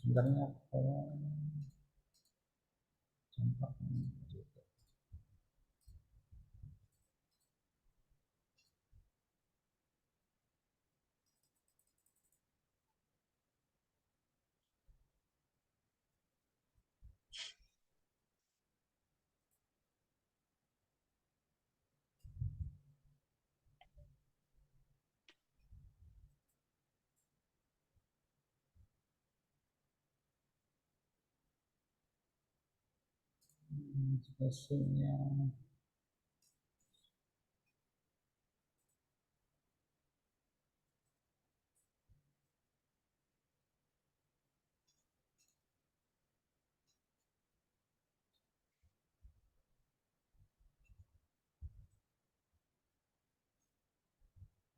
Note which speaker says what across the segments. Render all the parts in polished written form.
Speaker 1: sebenarnya contoh spacingnya.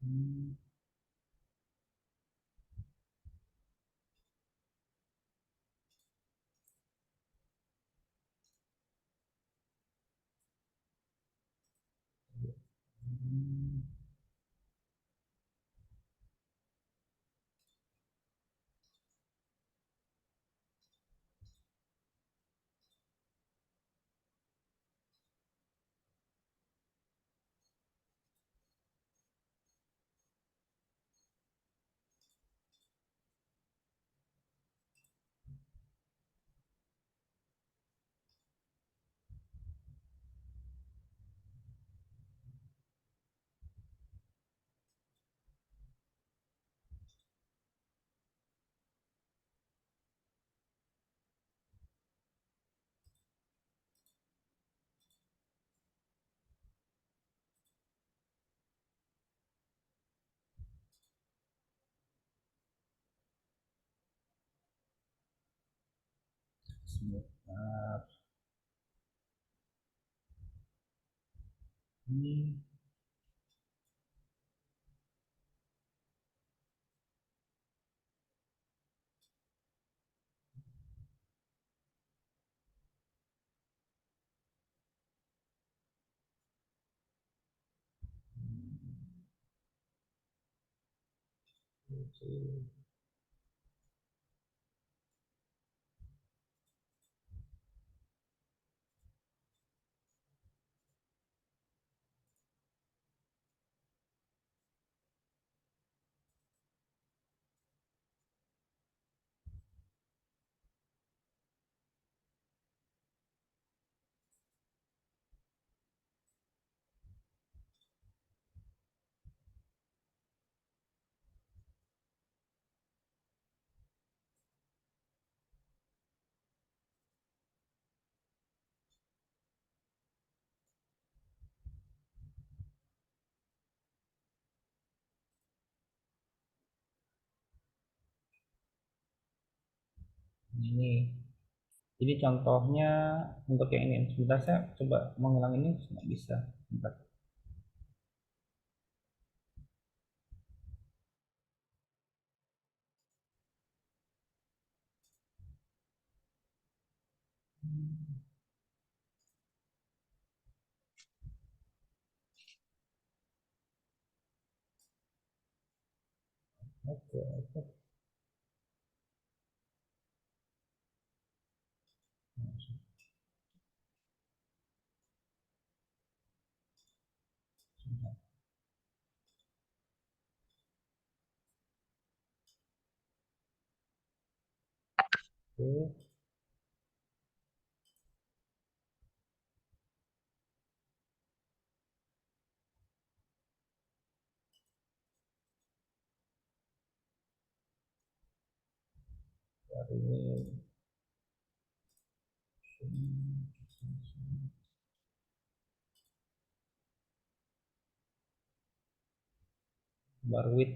Speaker 1: Hmm, hmm, sebentar. Ini ini Jadi contohnya untuk yang ini. Sebentar saya coba mengulang ini nggak bisa. Sebentar. Oke, oke. Oke, dari Barwit.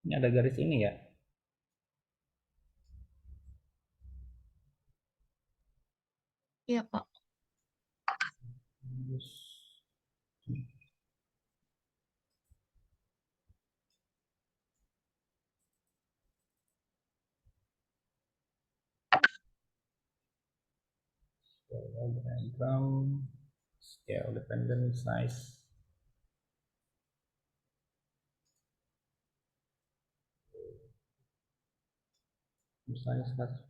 Speaker 1: Ini ada garis ini ya.
Speaker 2: Iya, Pak.
Speaker 1: Terus, diagram, scale dependent size. Misalnya 100.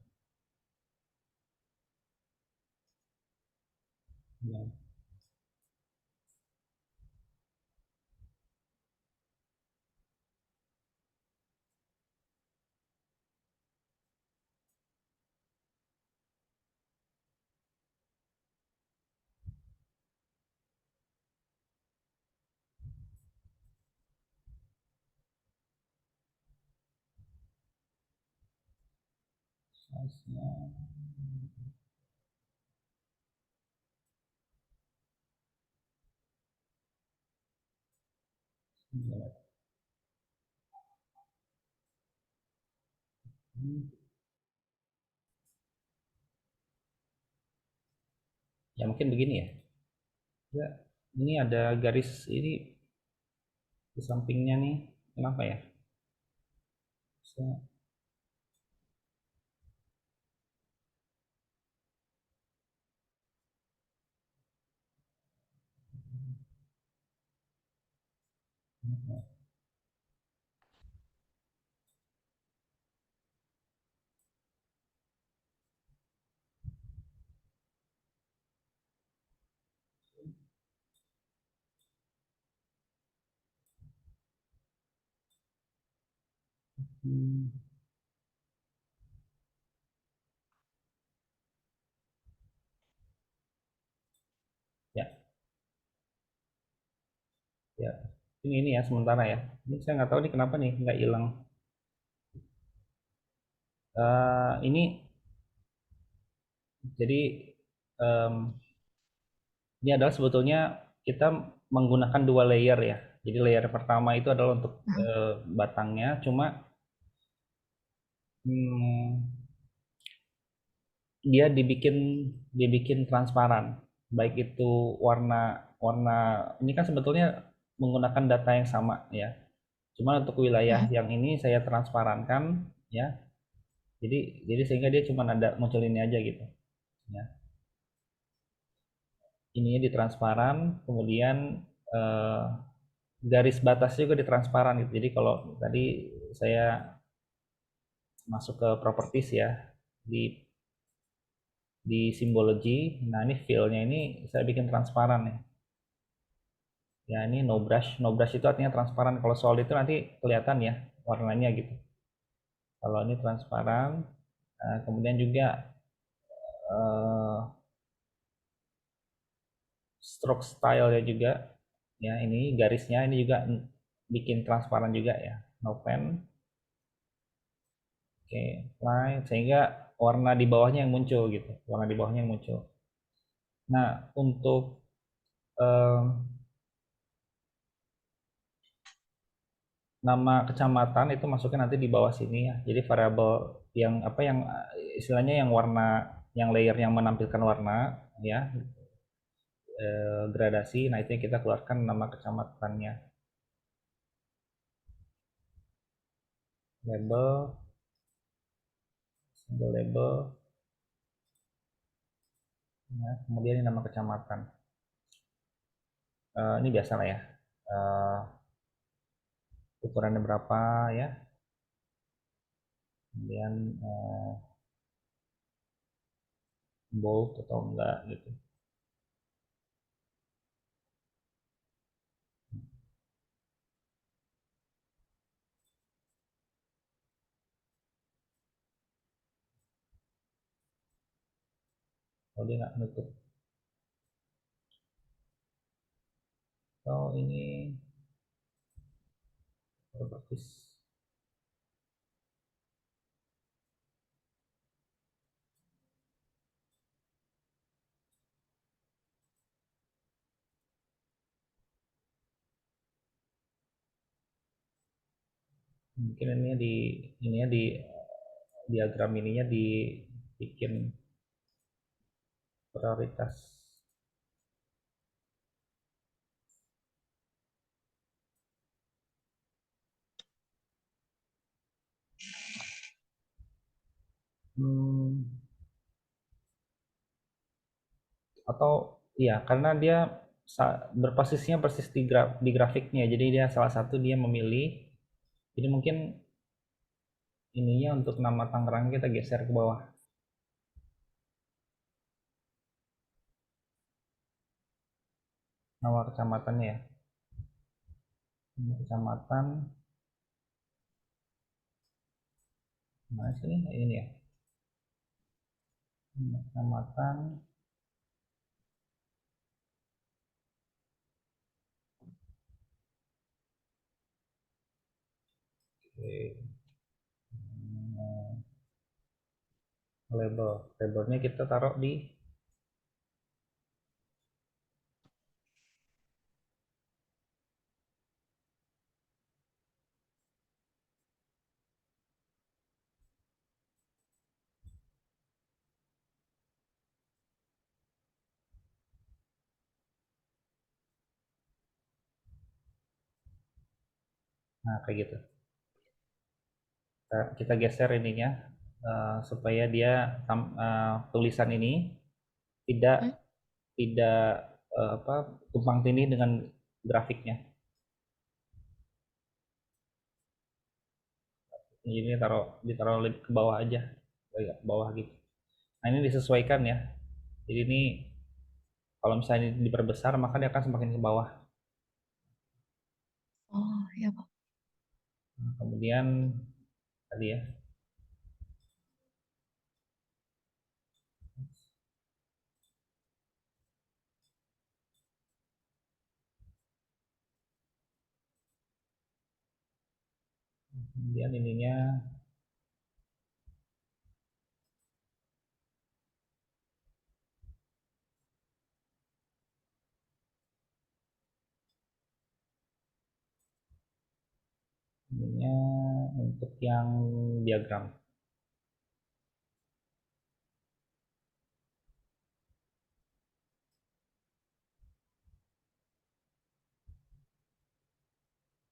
Speaker 1: Ya, size-nya. Ya mungkin begini ya. Ya, ini ada garis ini di sampingnya nih. Kenapa ya? Bisa- Hmm, ya, ya. Ini ya sementara ya. Ini saya nggak tahu nih kenapa nih nggak hilang. Ini jadi em, ini adalah sebetulnya kita menggunakan dua layer ya. Jadi layer pertama itu adalah untuk
Speaker 2: Nah,
Speaker 1: batangnya, cuma hmm, dia dibikin transparan. Baik itu warna warna ini kan sebetulnya menggunakan data yang sama ya. Cuma untuk wilayah
Speaker 2: mm,
Speaker 1: yang ini saya transparankan ya. Jadi sehingga dia cuma ada muncul ini aja gitu ya. Ininya ditransparan, kemudian eh, garis batas juga ditransparan gitu. Jadi kalau tadi saya masuk ke properties ya di symbology, nah ini fill-nya ini saya bikin transparan ya. Ya ini no brush itu artinya transparan. Kalau solid itu nanti kelihatan ya warnanya gitu. Kalau ini transparan, kemudian juga eh, stroke style ya juga. Ya ini garisnya ini juga bikin transparan juga ya. No pen, oke, apply sehingga warna di bawahnya yang muncul gitu. Warna di bawahnya yang muncul. Nah untuk eh, nama kecamatan itu masuknya nanti di bawah sini ya. Jadi variabel yang apa yang istilahnya yang warna yang layer yang menampilkan warna ya gradasi. Nah itu yang kita keluarkan nama kecamatannya. Label, single label, ya. Kemudian ini nama kecamatan. Ini biasa lah ya. Eh, Ukurannya berapa ya. Kemudian bold atau enggak gitu. Kalau dia nggak nutup. Oh ini properties. Mungkin ini ya di diagram ininya dibikin prioritas. Hmm, atau iya karena dia berposisinya persis di grafiknya. Jadi dia salah satu dia memilih. Jadi mungkin ininya untuk nama Tangerang kita geser ke bawah. Nama kecamatannya ya. Nama kecamatan mana sih ini ya? Nama kecamatan oke. Labelnya kita taruh di nah kayak gitu. Kita geser ininya supaya dia tulisan ini tidak
Speaker 2: Hmm?
Speaker 1: tidak apa tumpang tindih dengan grafiknya. Jadi ditaruh lebih ke bawah aja, agak ke bawah gitu. Nah ini disesuaikan ya. Jadi ini kalau misalnya diperbesar maka dia akan semakin ke bawah.
Speaker 2: Oh, iya, Pak.
Speaker 1: Nah, kemudian tadi ya, kemudian ininya untuk yang diagram.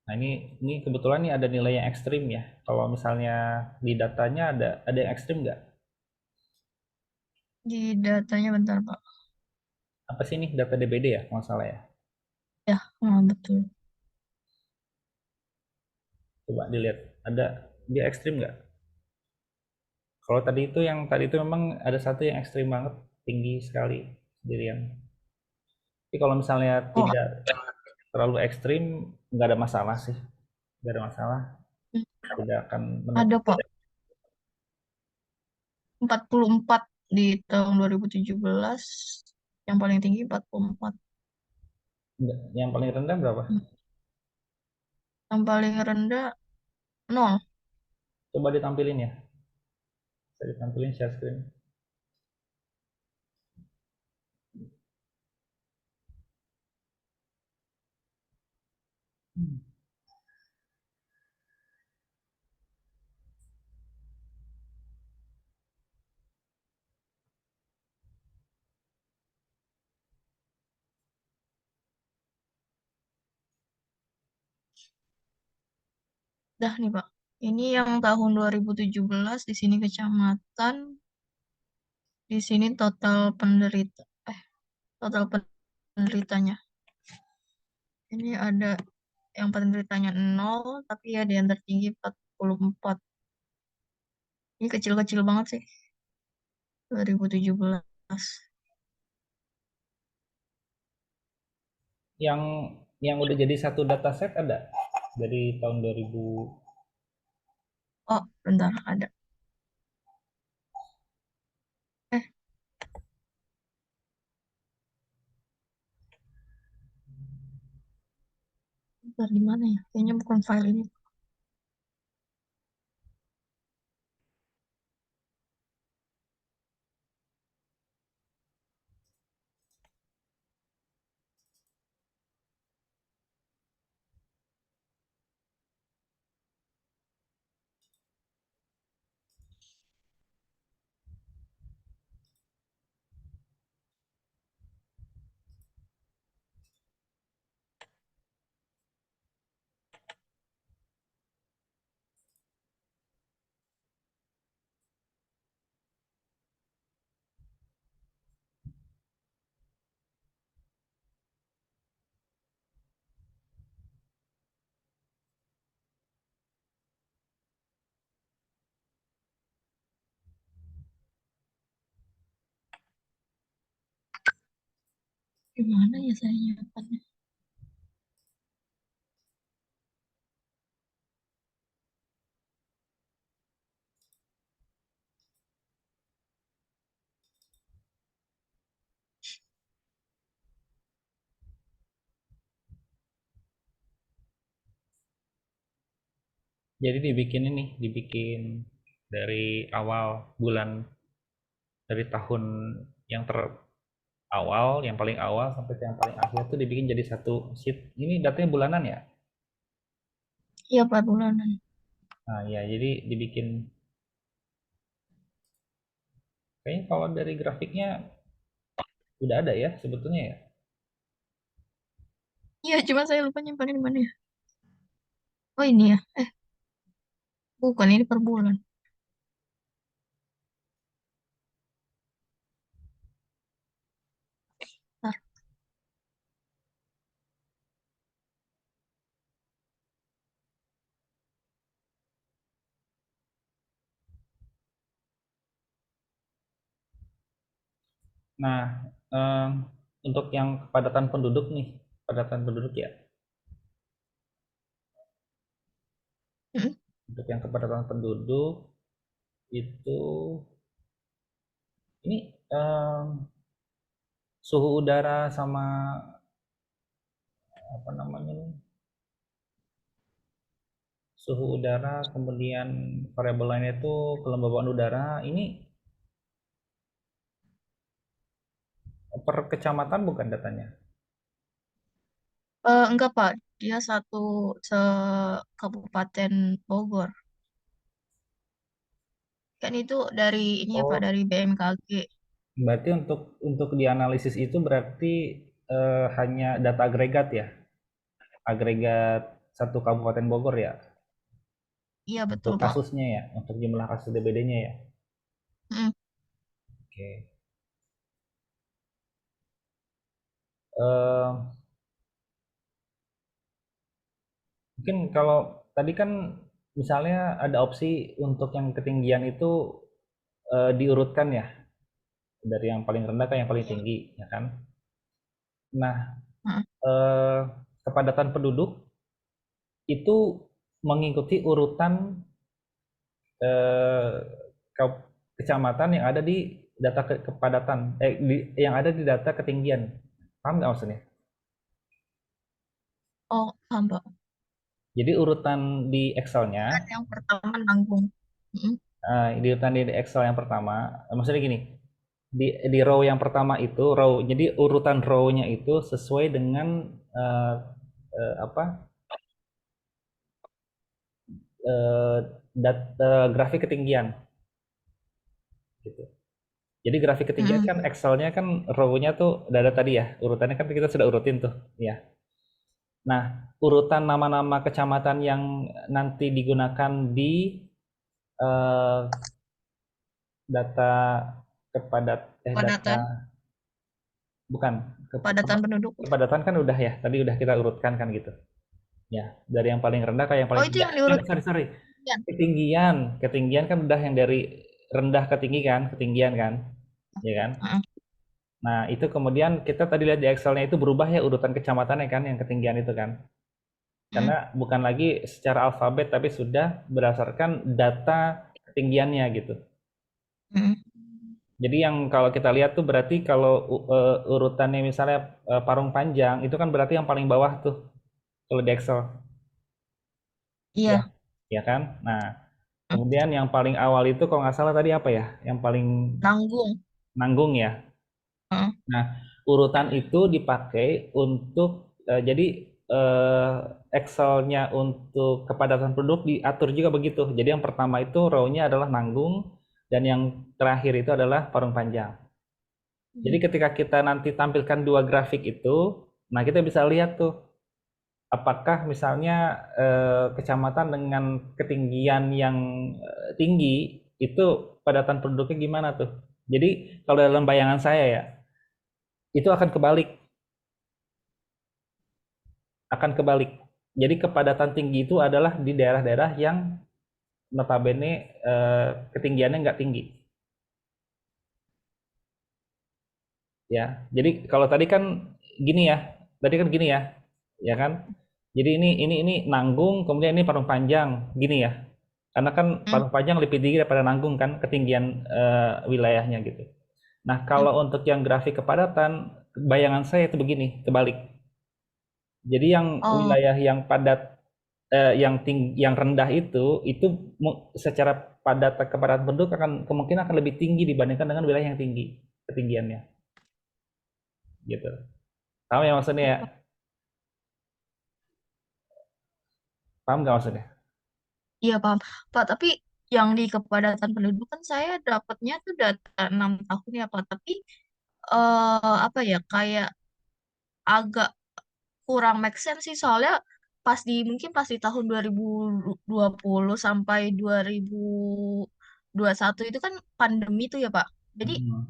Speaker 1: Nah ini kebetulan nih ada nilai yang ekstrim ya. Kalau misalnya di datanya ada yang ekstrim nggak?
Speaker 2: Di datanya bentar, Pak.
Speaker 1: Apa sih ini data DBD ya, kalau nggak salah ya?
Speaker 2: Ya, betul.
Speaker 1: Coba dilihat, ada dia ekstrim nggak? Kalau tadi itu memang ada satu yang ekstrim banget, tinggi sekali sendirian. Tapi kalau misalnya
Speaker 2: Oh,
Speaker 1: tidak terlalu ekstrim, nggak ada masalah sih, nggak ada masalah,
Speaker 2: hmm,
Speaker 1: tidak akan
Speaker 2: ada, Pak. 44 di tahun 2017. Yang paling tinggi 44.
Speaker 1: yang paling rendah berapa?
Speaker 2: Hmm. Yang paling rendah 0.
Speaker 1: Coba ditampilin ya, bisa ditampilin share screen.
Speaker 2: Dah nih, Pak. Ini yang tahun 2017 di sini kecamatan, di sini total penderitanya. Ini ada yang penderitanya 0, tapi ada yang tertinggi 44. Ini kecil-kecil banget sih, 2017.
Speaker 1: Yang udah jadi satu dataset ada dari tahun 2000.
Speaker 2: Oh, bentar, ada. Eh, bentar, di mana ya? Kayaknya bukan file ini. Gimana ya saya nyimpannya?
Speaker 1: Jadi dibikin ini, dibikin dari awal bulan, dari tahun yang terawal, yang paling awal sampai yang paling akhir tuh dibikin jadi satu sheet. Ini datanya bulanan ya?
Speaker 2: Iya, 4 bulanan.
Speaker 1: Nah ya, jadi dibikin, kayaknya kalau dari grafiknya udah ada ya sebetulnya ya.
Speaker 2: Iya, cuma saya lupa nyimpannya di mana ya. Oh, ini ya. Bukan, ini per bulan. Bentar.
Speaker 1: Nah, em, untuk yang kepadatan penduduk nih, kepadatan penduduk ya.
Speaker 2: Mm-mm.
Speaker 1: Untuk yang kepadatan penduduk itu, ini suhu udara sama apa namanya nih, suhu udara, kemudian variabel lainnya itu kelembaban udara. Ini per kecamatan bukan datanya?
Speaker 2: Enggak, Pak. Dia satu se-Kabupaten Bogor. Kan itu dari ini ya, Pak,
Speaker 1: Oh,
Speaker 2: dari BMKG.
Speaker 1: berarti untuk dianalisis itu berarti hanya data agregat ya, agregat satu Kabupaten Bogor ya,
Speaker 2: Iya, betul,
Speaker 1: untuk
Speaker 2: Pak.
Speaker 1: kasusnya ya, untuk jumlah kasus DBD-nya ya.
Speaker 2: Mm.
Speaker 1: Oke. Eh, Mungkin kalau tadi kan misalnya ada opsi untuk yang ketinggian itu diurutkan ya, dari yang paling rendah ke yang paling
Speaker 2: Iya.
Speaker 1: tinggi, ya kan? Nah,
Speaker 2: Heeh.
Speaker 1: eh, kepadatan penduduk itu mengikuti urutan eh, kecamatan yang ada di data kepadatan, yang ada di data ketinggian. Paham nggak maksudnya?
Speaker 2: Oh, paham, Pak.
Speaker 1: Jadi urutan di Excel-nya,
Speaker 2: Kan yang pertama nanggung. Mm-mm.
Speaker 1: di urutan di Excel yang pertama, maksudnya gini, di row yang pertama itu jadi urutan row-nya itu sesuai dengan eh, apa, eh, grafik ketinggian gitu. Jadi grafik ketinggian
Speaker 2: Mm-mm.
Speaker 1: kan Excel-nya kan row-nya tuh udah ada tadi ya, urutannya kan kita sudah urutin tuh ya. Nah, urutan nama-nama kecamatan yang nanti digunakan di eh, data data,
Speaker 2: Padatan,
Speaker 1: bukan,
Speaker 2: padatan penduduk.
Speaker 1: kepadatan kan udah ya, tadi udah kita urutkan kan gitu. Ya, dari yang paling rendah ke yang
Speaker 2: Oh,
Speaker 1: paling
Speaker 2: itu
Speaker 1: tinggi.
Speaker 2: yang diurut
Speaker 1: Sorry, sorry.
Speaker 2: ketinggian.
Speaker 1: Ketinggian, ketinggian kan udah yang dari rendah ke tinggi kan, ketinggian kan, ya kan.
Speaker 2: Heeh.
Speaker 1: Nah, itu kemudian kita tadi lihat di Excelnya itu berubah ya urutan kecamatannya kan, yang ketinggian itu kan.
Speaker 2: Mm.
Speaker 1: Karena bukan lagi secara alfabet, tapi sudah berdasarkan data ketinggiannya gitu.
Speaker 2: Mm.
Speaker 1: Jadi yang kalau kita lihat tuh berarti kalau urutannya misalnya Parung Panjang itu kan berarti yang paling bawah tuh kalau di Excel, ya,
Speaker 2: Iya.
Speaker 1: ya kan. Nah,
Speaker 2: Mm.
Speaker 1: kemudian yang paling awal itu kalau nggak salah tadi apa ya, yang paling
Speaker 2: Nanggung.
Speaker 1: nanggung ya.
Speaker 2: Heeh.
Speaker 1: Nah, urutan itu dipakai untuk jadi eh, Excel-nya untuk kepadatan penduduk diatur juga begitu. Jadi yang pertama itu row-nya adalah nanggung dan yang terakhir itu adalah Parung Panjang. Jadi
Speaker 2: Mm.
Speaker 1: ketika kita nanti tampilkan dua grafik itu, nah kita bisa lihat tuh apakah misalnya kecamatan dengan ketinggian yang tinggi itu padatan penduduknya gimana tuh. Jadi kalau dalam bayangan saya ya, itu akan kebalik. Jadi kepadatan tinggi itu adalah di daerah-daerah yang notabene ketinggiannya nggak tinggi. Ya, jadi kalau tadi kan gini ya, tadi kan gini ya kan? Jadi ini Nanggung, kemudian ini Parung Panjang, gini ya. Karena kan
Speaker 2: Hmm,
Speaker 1: Parung Panjang lebih tinggi daripada Nanggung kan, ketinggian wilayahnya gitu. Nah,
Speaker 2: hmm.
Speaker 1: kalau untuk yang grafik kepadatan, bayangan saya itu begini, kebalik. Jadi yang
Speaker 2: Oh,
Speaker 1: wilayah yang padat, yang rendah itu secara padat kepadatan penduduk akan kemungkinan akan lebih tinggi dibandingkan dengan wilayah yang tinggi ketinggiannya, gitu. Paham ya maksudnya ya? Paham nggak maksudnya?
Speaker 2: iya paham. Pak, tapi yang di kepadatan penduduk kan saya dapatnya tuh data 6 tahun ya Pak. Tapi apa ya kayak agak kurang make sense sih soalnya mungkin pas di tahun 2020 sampai 2021 itu kan pandemi tuh ya Pak. Jadi
Speaker 1: Mm-mm.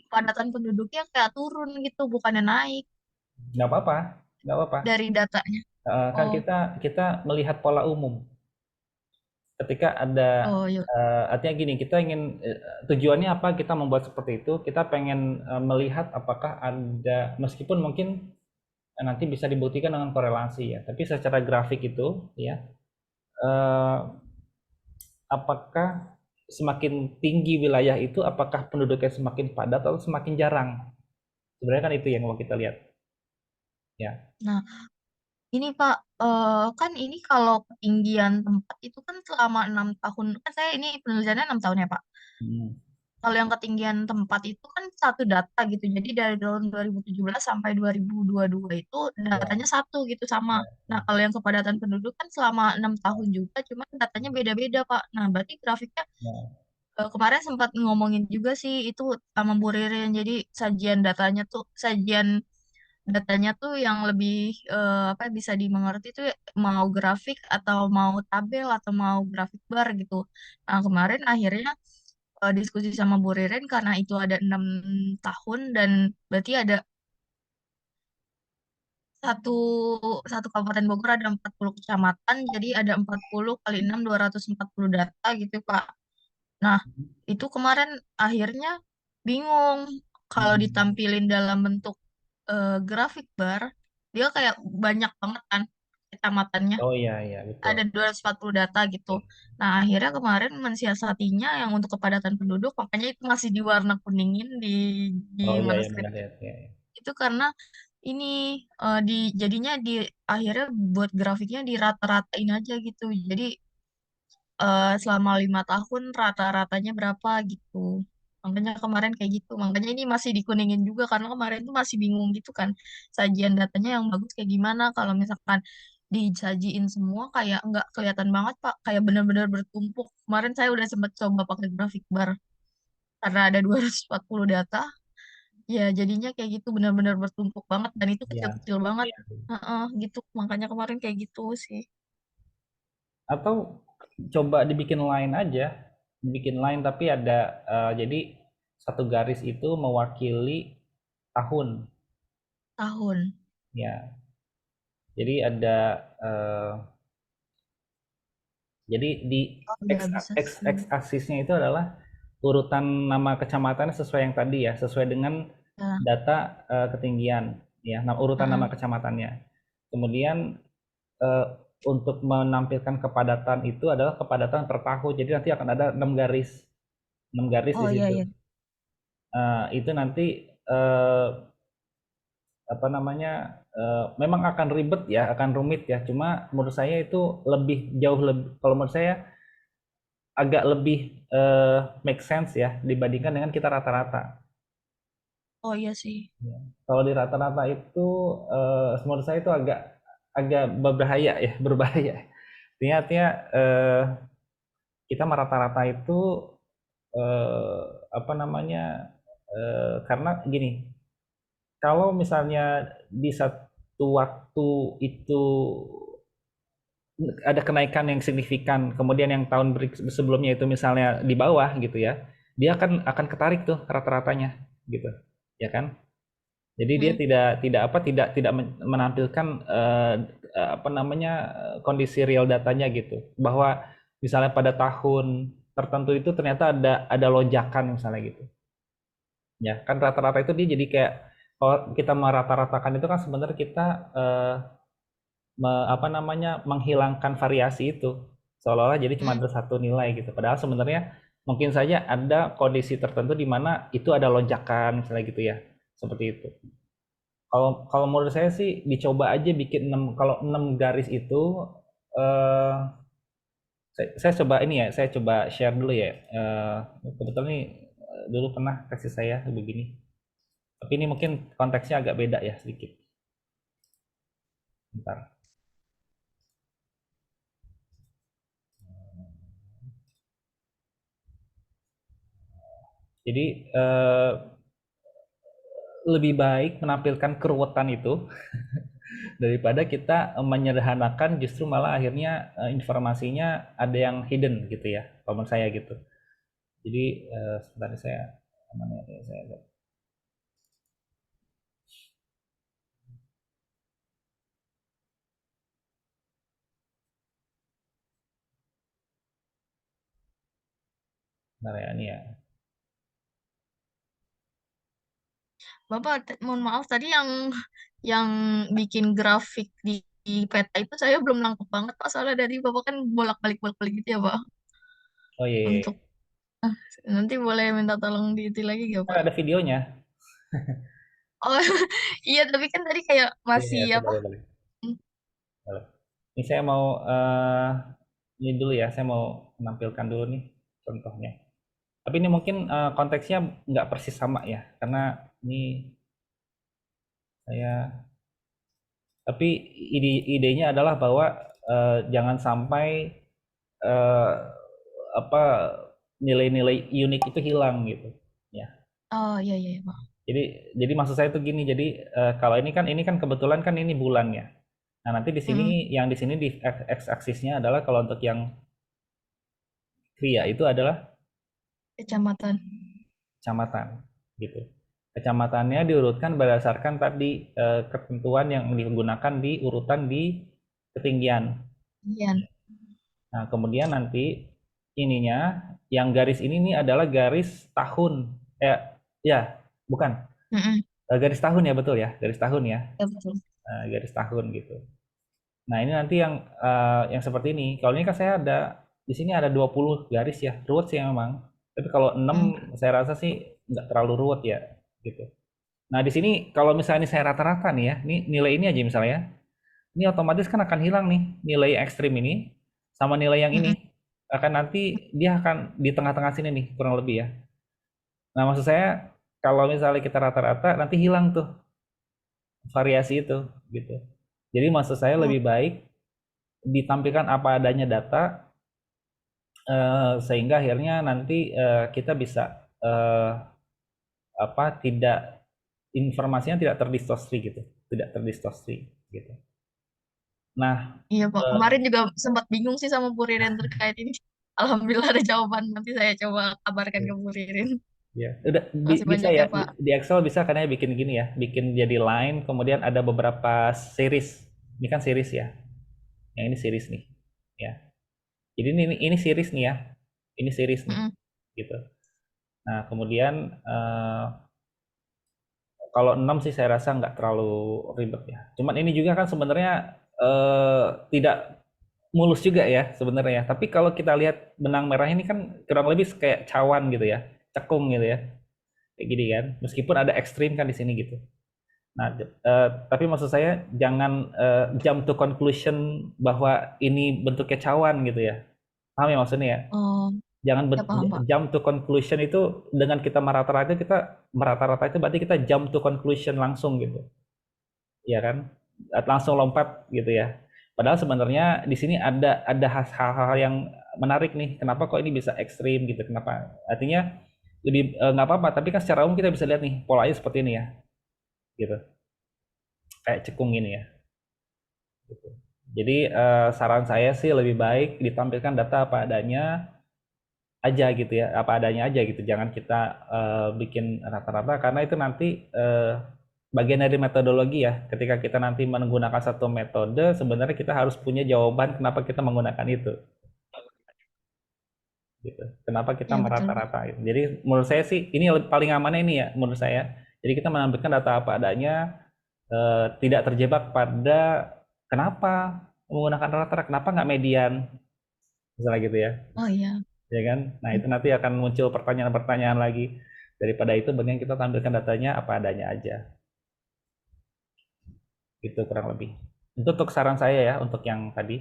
Speaker 2: kepadatan penduduknya kayak turun gitu, bukannya naik
Speaker 1: Nggak apa-apa, nggak apa-apa.
Speaker 2: dari datanya.
Speaker 1: Kan
Speaker 2: Oh,
Speaker 1: kita kita melihat pola umum. Ketika ada,
Speaker 2: oh yuk.
Speaker 1: artinya gini, kita ingin, tujuannya apa kita membuat seperti itu? Kita pengen melihat apakah ada, meskipun mungkin nanti bisa dibuktikan dengan korelasi ya, tapi secara grafik itu ya, eh, apakah semakin tinggi wilayah itu, apakah penduduknya semakin padat atau semakin jarang? Sebenarnya kan itu yang mau kita lihat, ya.
Speaker 2: Nah, ini Pak, kan ini kalau ketinggian tempat itu kan selama 6 tahun, kan saya ini penelitiannya 6 tahun ya Pak.
Speaker 1: Hmm.
Speaker 2: Kalau yang ketinggian tempat itu kan satu data gitu. Jadi dari tahun 2017 sampai 2022 itu
Speaker 1: Ya,
Speaker 2: datanya satu gitu sama.
Speaker 1: ya,
Speaker 2: Nah, kalau yang kepadatan penduduk kan selama 6 tahun juga, cuma datanya beda-beda Pak. Nah, berarti grafiknya
Speaker 1: ya.
Speaker 2: kemarin sempat ngomongin juga sih itu sama Bu Ririn. Jadi sajian datanya tuh yang lebih apa bisa dimengerti tuh mau grafik atau mau tabel atau mau grafik bar gitu. Nah, kemarin akhirnya diskusi sama Bu Ririn karena itu ada 6 tahun dan berarti ada satu satu Kabupaten Bogor ada 40 kecamatan, jadi ada 40 kali 6 240 data gitu, Pak. Nah, itu kemarin akhirnya bingung kalau
Speaker 1: Hmm.
Speaker 2: ditampilin dalam bentuk grafik bar, dia kayak banyak banget kan kecamatannya.
Speaker 1: Oh iya, iya, betul.
Speaker 2: Ada 240 data gitu. Nah, akhirnya kemarin mensiasatinya yang untuk kepadatan penduduk, makanya itu masih diwarna kuningin di
Speaker 1: Oh iya, iya,
Speaker 2: manuskrip
Speaker 1: benar ya. Ya, ya.
Speaker 2: itu karena ini jadinya akhirnya buat grafiknya di rata-ratain aja gitu. Jadi selama 5 tahun rata-ratanya berapa gitu. Makanya kemarin kayak gitu. Makanya ini masih dikuningin juga karena kemarin tuh masih bingung gitu kan. Sajian datanya yang bagus kayak gimana. Kalau misalkan disajiin semua kayak nggak kelihatan banget Pak. Kayak benar-benar bertumpuk. Kemarin saya udah sempat coba pakai grafik bar. Karena ada 240 data. Ya jadinya kayak gitu benar-benar bertumpuk banget. Dan itu
Speaker 1: Iya.
Speaker 2: kecil-kecil banget. Heeh, gitu. Makanya kemarin kayak gitu sih.
Speaker 1: Atau coba dibikin line aja, dibikin line tapi ada, jadi satu garis itu mewakili tahun,
Speaker 2: Tahun.
Speaker 1: ya. Jadi ada, eh, jadi di
Speaker 2: Oh
Speaker 1: x
Speaker 2: ya bisa
Speaker 1: x
Speaker 2: sih.
Speaker 1: x aksisnya itu adalah urutan nama kecamatan sesuai yang tadi ya, sesuai dengan
Speaker 2: Ya.
Speaker 1: data ketinggian, ya, urutan nama
Speaker 2: Heeh.
Speaker 1: kecamatannya. Kemudian eh, untuk menampilkan kepadatan itu adalah kepadatan per tahun. Jadi nanti akan ada 6 garis di
Speaker 2: Oh iya
Speaker 1: situ.
Speaker 2: iya.
Speaker 1: Itu nanti eh, apa namanya? Memang akan ribet ya, akan rumit ya. Cuma menurut saya itu jauh lebih. Kalau menurut saya agak lebih make sense ya dibandingkan dengan kita rata-rata.
Speaker 2: Oh iya sih.
Speaker 1: Ya. Kalau di rata-rata itu menurut saya itu agak agak berbahaya ya, berbahaya. Artinya kita merata-rata itu eh, apa namanya, karena gini, kalau misalnya di satu waktu itu ada kenaikan yang signifikan, kemudian yang tahun sebelumnya itu misalnya di bawah gitu ya, dia akan ketarik tuh rata-ratanya gitu, ya kan? Jadi dia
Speaker 2: Hmm.
Speaker 1: tidak apa tidak tidak menampilkan apa namanya, kondisi real datanya gitu, bahwa misalnya pada tahun tertentu itu ternyata ada lonjakan misalnya gitu. Ya, kan rata-rata itu dia jadi kayak kalau kita merata-ratakan itu kan sebenarnya kita apa namanya, menghilangkan variasi itu, seolah-olah jadi cuma
Speaker 2: Hmm.
Speaker 1: ada satu nilai gitu. Padahal sebenarnya mungkin saja ada kondisi tertentu di mana itu ada lonjakan misalnya gitu ya, seperti itu. Kalau kalau menurut saya sih dicoba aja bikin 6, kalau 6 garis itu eh, saya coba ini ya, saya coba share dulu ya. Kebetulan nih dulu pernah kasih saya begini. Tapi ini mungkin konteksnya agak beda ya sedikit. Bentar. Jadi lebih baik menampilkan keruwetan itu daripada kita menyederhanakan, justru malah akhirnya informasinya ada yang hidden gitu ya, kalau menurut saya gitu. Jadi sebentar saya mana ya, saya sebentar ya ini ya.
Speaker 2: Bapak, mohon maaf tadi yang bikin grafik di peta itu saya belum nangkep banget Pak, soalnya dari Bapak kan bolak-balik gitu ya Pak.
Speaker 1: Oh iya, iya, iya.
Speaker 2: Untuk ah, nanti boleh minta tolong diiti lagi gak
Speaker 1: Kan
Speaker 2: Pak?
Speaker 1: ada videonya.
Speaker 2: Oh iya, tapi kan tadi kayak
Speaker 1: Iya,
Speaker 2: masih
Speaker 1: iya,
Speaker 2: apa?
Speaker 1: boleh, boleh.
Speaker 2: Hmm.
Speaker 1: Boleh. Ini saya mau ini dulu ya, saya mau menampilkan dulu nih contohnya. Tapi ini mungkin konteksnya nggak persis sama ya, karena ini saya, tapi idenya adalah bahwa jangan sampai eh, apa, nilai-nilai unik itu hilang gitu. Ya.
Speaker 2: Oh iya iya iya, Pak.
Speaker 1: Jadi maksud saya tuh gini, jadi kalau ini kan kebetulan kan ini bulan ya. Nah, nanti di sini
Speaker 2: Mm-mm.
Speaker 1: yang di sini di x-aksisnya adalah kalau untuk yang kria itu adalah
Speaker 2: Kecamatan.
Speaker 1: kecamatan gitu. Kecamatannya diurutkan berdasarkan tadi ketentuan yang digunakan di urutan di ketinggian.
Speaker 2: Iya.
Speaker 1: Nah, kemudian nanti ininya yang garis ini nih adalah garis tahun. Ya, bukan.
Speaker 2: Mm-mm.
Speaker 1: Garis tahun ya, betul ya, garis tahun ya.
Speaker 2: Ya betul.
Speaker 1: Garis tahun gitu. Nah, ini nanti yang seperti ini. Kalau ini kan saya ada di sini ada 20 garis ya. Ruwet sih memang. Tapi kalau
Speaker 2: Mm.
Speaker 1: 6 saya rasa sih nggak terlalu ruwet ya gitu. Nah, di sini kalau misalnya ini saya rata-rata nih ya, ini nilai ini aja misalnya. Ini otomatis kan akan hilang nih nilai ekstrim ini sama nilai yang
Speaker 2: Mm-mm.
Speaker 1: ini. Akan nanti dia akan di tengah-tengah sini nih kurang lebih ya. Nah, maksud saya kalau misalnya kita rata-rata nanti hilang tuh variasi itu gitu. Jadi maksud saya
Speaker 2: Oh,
Speaker 1: lebih baik ditampilkan apa adanya data sehingga akhirnya nanti kita bisa eh, apa, tidak, informasinya tidak terdistorsi gitu, tidak terdistorsi gitu. Nah,
Speaker 2: iya Pak.
Speaker 1: eh,
Speaker 2: Kemarin juga sempat bingung sih sama Bu Ririn terkait ini. Alhamdulillah ada jawaban. Nanti saya coba kabarkan ke Bu Ririn.
Speaker 1: ya udah
Speaker 2: Masih
Speaker 1: bisa
Speaker 2: banyak
Speaker 1: ya
Speaker 2: ya Pak.
Speaker 1: di Excel bisa karena bikin gini ya, bikin jadi line kemudian ada beberapa series. Ini kan series ya, yang ini series nih ya. Jadi ini series nih ya, ini series nih
Speaker 2: Mm-mm.
Speaker 1: gitu. Nah, kemudian kalau 6 sih saya rasa nggak terlalu ribet ya. Cuman ini juga kan sebenarnya tidak mulus juga ya sebenarnya. Tapi kalau kita lihat benang merah ini kan kurang lebih kayak cawan gitu ya, cekung gitu ya, kayak gini kan. Meskipun ada ekstrim kan di sini gitu. Nah, tapi maksud saya jangan jump to conclusion bahwa ini bentuknya cawan gitu ya. Paham ya maksudnya ya?
Speaker 2: Oh,
Speaker 1: Jangan
Speaker 2: ya paham Pak.
Speaker 1: jump to conclusion itu dengan kita merata-rata itu berarti kita jump to conclusion langsung gitu. Ya kan? Langsung lompat gitu ya. Padahal sebenarnya di sini ada hal-hal yang menarik nih. Kenapa kok ini bisa ekstrim gitu? Kenapa? Artinya lebih nggak apa-apa. Tapi kan secara umum kita bisa lihat nih polanya seperti ini ya, gitu. Kayak cekung ini ya. Gitu. Jadi saran saya sih lebih baik ditampilkan data apa adanya aja gitu ya, apa adanya aja gitu. Jangan kita bikin rata-rata karena itu nanti bagian dari metodologi ya. Ketika kita nanti menggunakan satu metode, sebenarnya kita harus punya jawaban kenapa kita menggunakan itu, gitu. Kenapa kita
Speaker 2: Ya betul Pak.
Speaker 1: merata-rata gitu. Jadi menurut saya sih ini yang paling amannya ini ya menurut saya. Jadi kita menampilkan data apa adanya, tidak terjebak pada kenapa menggunakan rata-rata, kenapa nggak median, misalnya gitu ya,
Speaker 2: Oh iya.
Speaker 1: ya kan? Nah itu nanti akan muncul pertanyaan-pertanyaan lagi. Daripada itu, bagian kita tampilkan datanya apa adanya aja, gitu kurang lebih. Itu untuk saran saya ya, untuk yang tadi.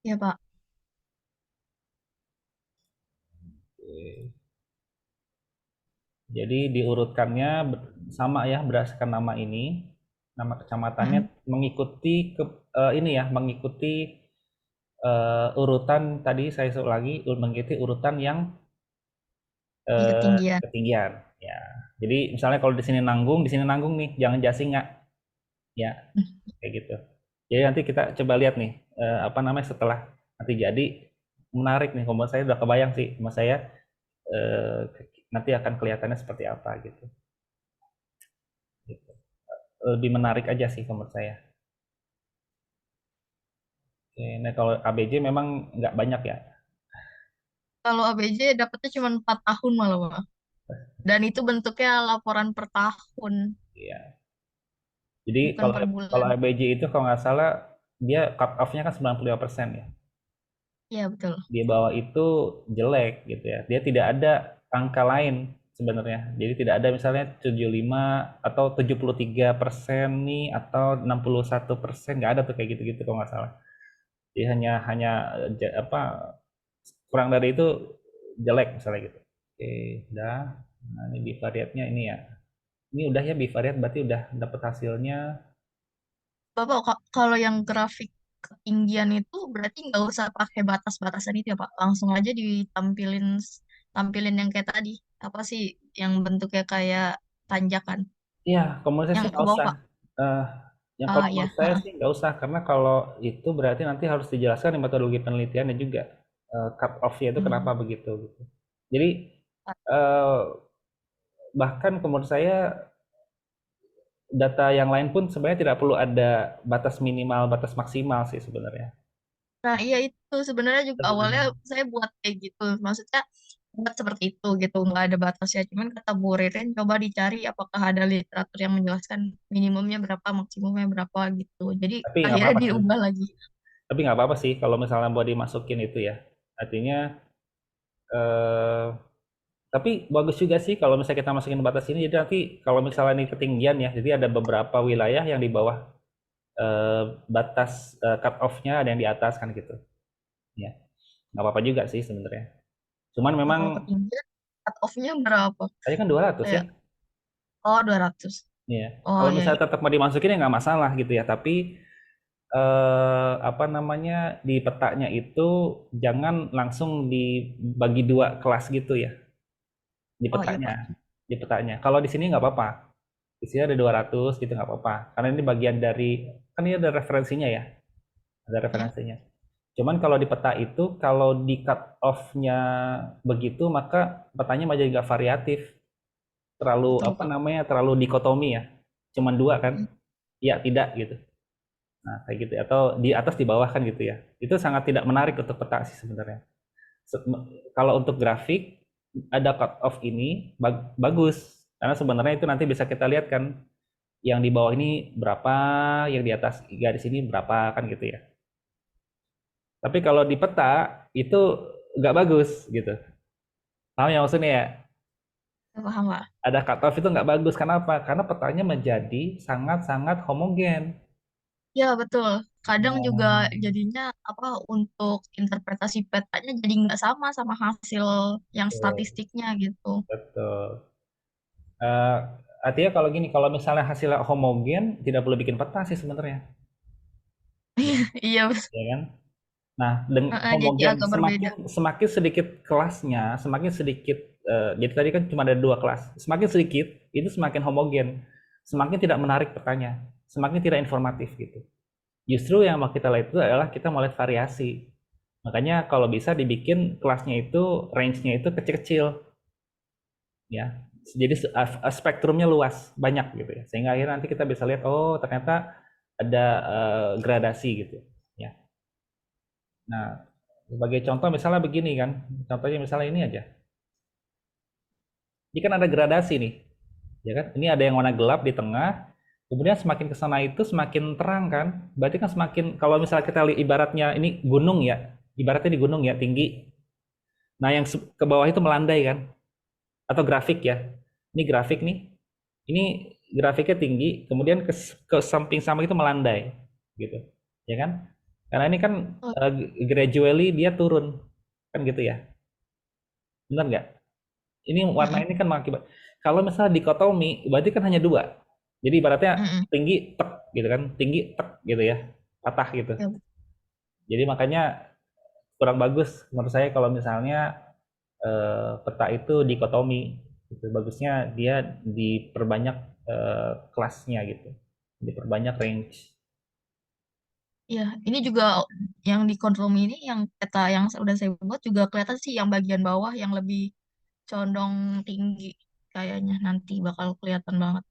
Speaker 2: Ya, Pak.
Speaker 1: Jadi diurutkannya sama ya, berdasarkan nama ini, nama kecamatannya
Speaker 2: Mm-mm.
Speaker 1: mengikuti ini ya, mengikuti urutan tadi saya usul lagi, mengikuti urutan yang
Speaker 2: Di ketinggian.
Speaker 1: ketinggian ya. Jadi misalnya kalau di sini nanggung nih, jangan jasing nggak ya, kayak gitu. Jadi nanti kita coba lihat nih, apa namanya, setelah nanti jadi menarik nih, kalau saya udah kebayang sih sama saya, eh, nanti akan kelihatannya seperti apa gitu. Gitu. Lebih menarik aja sih menurut saya. Oke, nah kalau ABJ memang nggak banyak ya.
Speaker 2: Kalau ABJ dapetnya cuma 4 tahun malah, Pak. Dan itu bentuknya laporan per tahun,
Speaker 1: Iya. Jadi
Speaker 2: bukan
Speaker 1: kalau
Speaker 2: per
Speaker 1: kalau
Speaker 2: bulan.
Speaker 1: ABJ itu kalau nggak salah dia cut off-nya kan 95% ya.
Speaker 2: Iya, betul.
Speaker 1: Di bawah itu jelek gitu ya. Dia tidak ada angka lain sebenarnya. Jadi tidak ada misalnya 75 atau 73% nih atau 61%, nggak ada tuh kayak gitu-gitu kalau nggak salah. Jadi hanya hanya apa, kurang dari itu jelek misalnya gitu. Oke, udah. Nah, ini bivariatnya ini ya. Ini udah ya bivariat, berarti udah dapat hasilnya.
Speaker 2: Bapak, kalau yang grafik ketinggian itu berarti nggak usah pakai batas-batasan itu ya, Pak. Langsung aja ditampilin tampilin yang kayak tadi. Apa sih yang bentuknya kayak tanjakan?
Speaker 1: Iya, kalau menurut saya
Speaker 2: Yang
Speaker 1: sih
Speaker 2: ke
Speaker 1: nggak
Speaker 2: bawah,
Speaker 1: usah.
Speaker 2: Pak.
Speaker 1: Eh, yang kalau
Speaker 2: Ah, ya.
Speaker 1: menurut saya sih nggak usah, karena kalau itu berarti nanti harus dijelaskan di metodologi penelitiannya juga, cut off-nya itu kenapa
Speaker 2: Hmm.
Speaker 1: begitu gitu. Jadi eh, bahkan menurut saya data yang lain pun sebenarnya tidak perlu ada batas minimal, batas maksimal sih sebenarnya.
Speaker 2: Nah, iya itu sebenarnya juga awalnya
Speaker 1: Sebenarnya.
Speaker 2: saya buat kayak gitu. Maksudnya buat seperti itu gitu, nggak ada batasnya. Cuman kata Bu Ririn, coba dicari apakah ada literatur yang menjelaskan minimumnya berapa, maksimumnya berapa gitu. Jadi
Speaker 1: Tapi nggak
Speaker 2: akhirnya
Speaker 1: apa-apa sih.
Speaker 2: diubah lagi.
Speaker 1: Tapi nggak apa-apa sih kalau misalnya mau dimasukin itu ya. Artinya eh, tapi bagus juga sih kalau misalnya kita masukin batas ini. Jadi nanti kalau misalnya ini ketinggian ya, jadi ada beberapa wilayah yang di bawah batas cut off-nya, ada yang di atas kan gitu. Ya, nggak apa-apa juga sih sebenarnya. Cuman
Speaker 2: Nah,
Speaker 1: memang
Speaker 2: kalau ketinggian cut off-nya berapa?
Speaker 1: tadi kan 200 ya.
Speaker 2: Kayak, oh 200.
Speaker 1: Iya.
Speaker 2: Oh
Speaker 1: Kalau
Speaker 2: iya,
Speaker 1: misalnya
Speaker 2: iya.
Speaker 1: tetap mau dimasukin ya nggak masalah gitu ya. Tapi apa namanya, di petanya itu jangan langsung dibagi dua kelas gitu ya, di
Speaker 2: Oh iya,
Speaker 1: petanya.
Speaker 2: Pak.
Speaker 1: Di petanya. Kalau di sini nggak apa-apa. Di sini ada 200 gitu nggak apa-apa. Karena ini bagian dari, kan ini ada referensinya ya. Ada
Speaker 2: Ya,
Speaker 1: referensinya. Cuman kalau di peta itu, kalau di cut off-nya begitu, maka petanya menjadi nggak variatif. Terlalu,
Speaker 2: betul,
Speaker 1: apa
Speaker 2: Pak.
Speaker 1: namanya, terlalu dikotomi ya. Cuman dua kan?
Speaker 2: Hmm.
Speaker 1: Iya, tidak gitu. Nah, kayak gitu. Atau di atas, di bawah kan gitu ya. Itu sangat tidak menarik untuk peta sih sebenarnya. Kalau untuk grafik, ada cut off ini bagus. Karena sebenarnya itu nanti bisa kita lihat kan, yang di bawah ini berapa, yang di atas garis ini berapa kan gitu ya. Tapi kalau di peta itu nggak bagus gitu. Paham ya maksudnya ya?
Speaker 2: Saya paham, Pak.
Speaker 1: Ada cut off itu nggak bagus. Kenapa? Karena petanya menjadi sangat-sangat homogen.
Speaker 2: Ya, betul. Kadang juga
Speaker 1: Nah,
Speaker 2: jadinya apa untuk interpretasi petanya jadi nggak sama sama hasil yang
Speaker 1: betul.
Speaker 2: statistiknya gitu.
Speaker 1: Betul. Eh, artinya kalau gini, kalau misalnya hasilnya homogen, tidak perlu bikin peta sih sebenarnya. Ya,
Speaker 2: Iya,
Speaker 1: ya kan? Nah, dengan
Speaker 2: jadi
Speaker 1: homogen,
Speaker 2: agak berbeda.
Speaker 1: semakin semakin sedikit kelasnya, semakin sedikit, jadi tadi kan cuma ada dua kelas. Semakin sedikit, itu semakin homogen, semakin tidak menarik petanya, semakin tidak informatif gitu. Justru yang mau kita lihat itu adalah kita mau lihat variasi. Makanya kalau bisa dibikin kelasnya itu, range-nya itu kecil-kecil, ya. Jadi spektrumnya luas, banyak gitu ya. Sehingga akhirnya nanti kita bisa lihat, oh ternyata ada gradasi gitu, ya. Nah, sebagai contoh misalnya begini kan, contohnya misalnya ini aja. Ini kan ada gradasi nih, Ya kan? Ini ada yang warna gelap di tengah, kemudian semakin ke sana itu semakin terang kan? Berarti kan semakin, kalau misalnya kita lihat ibaratnya ini gunung ya, ibaratnya di gunung ya tinggi. Nah, yang ke bawah itu melandai kan? Atau grafik ya. Ini grafik nih. Ini grafiknya tinggi, kemudian ke samping sama itu melandai gitu. Ya kan? Karena ini kan
Speaker 2: Oh,
Speaker 1: gradually dia turun. Kan gitu ya. Benar nggak? Ini warna
Speaker 2: mm-mm,
Speaker 1: ini kan mengakibat. Kalau misalnya dikotomi, berarti kan hanya dua. Jadi ibaratnya
Speaker 2: mm-mm.
Speaker 1: tinggi tek gitu kan, tinggi tek gitu ya, patah gitu.
Speaker 2: Ya,
Speaker 1: Jadi makanya kurang bagus menurut saya kalau misalnya peta itu dikotomi. Gitu. Bagusnya dia diperbanyak kelasnya gitu, diperbanyak range.
Speaker 2: ya, ini juga yang di confirm ini, yang peta yang udah saya buat juga kelihatan sih yang bagian bawah yang lebih condong tinggi, kayaknya nanti bakal kelihatan banget.